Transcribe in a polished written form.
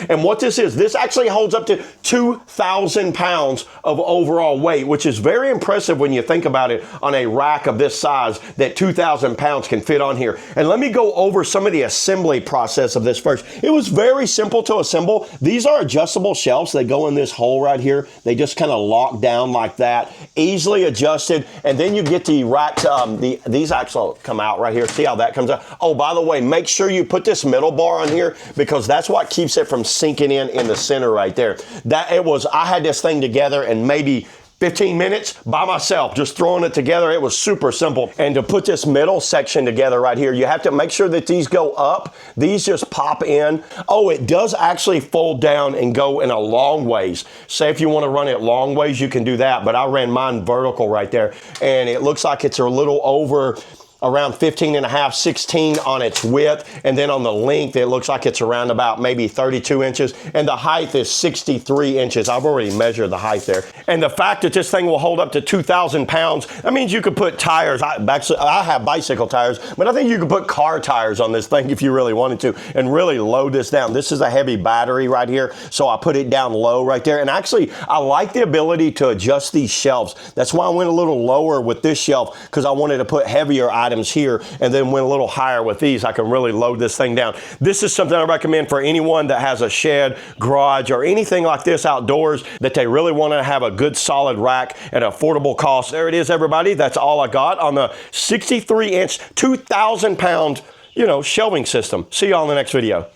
And what this actually holds up to 2,000 pounds of overall weight, which is very impressive when you think about it on a rack of this size, that 2,000 pounds can fit on here. And let me go over some of the assembly process of this first. It was very simple to assemble. These are adjustable shelves. They go in this hole right here. They just kind of lock down like that, easily adjusted. And then you get the racks, these actually come out right here. See how that comes out? Oh, by the way, make sure you put this middle bar on here, because that's what keeps it from sinking in the center right there. I had this thing together in maybe 15 minutes by myself, just throwing it together. It was super simple. And to put this middle section together right here, you have to make sure that these go up. These just pop in. Oh, it does actually fold down and go in a long ways. Say if you want to run it long ways, you can do that. But I ran mine vertical right there, and it looks like it's a little over around 15 and a half, 16 on its width. And then on the length, it looks like it's around about maybe 32 inches. And the height is 63 inches. I've already measured the height there. And the fact that this thing will hold up to 2,000 pounds, that means you could put tires. I have bicycle tires, but I think you could put car tires on this thing if you really wanted to, and really load this down. This is a heavy battery right here, so I put it down low right there. And actually, I like the ability to adjust these shelves. That's why I went a little lower with this shelf, because I wanted to put heavier items here, and then went a little higher with these. I can really load this thing down. This is something I recommend for anyone that has a shed, garage, or anything like this outdoors, that they really want to have a good solid rack at an affordable cost. There it is, everybody. That's all I got on the 63-inch, 2,000 pound, shelving system. See you all in the next video.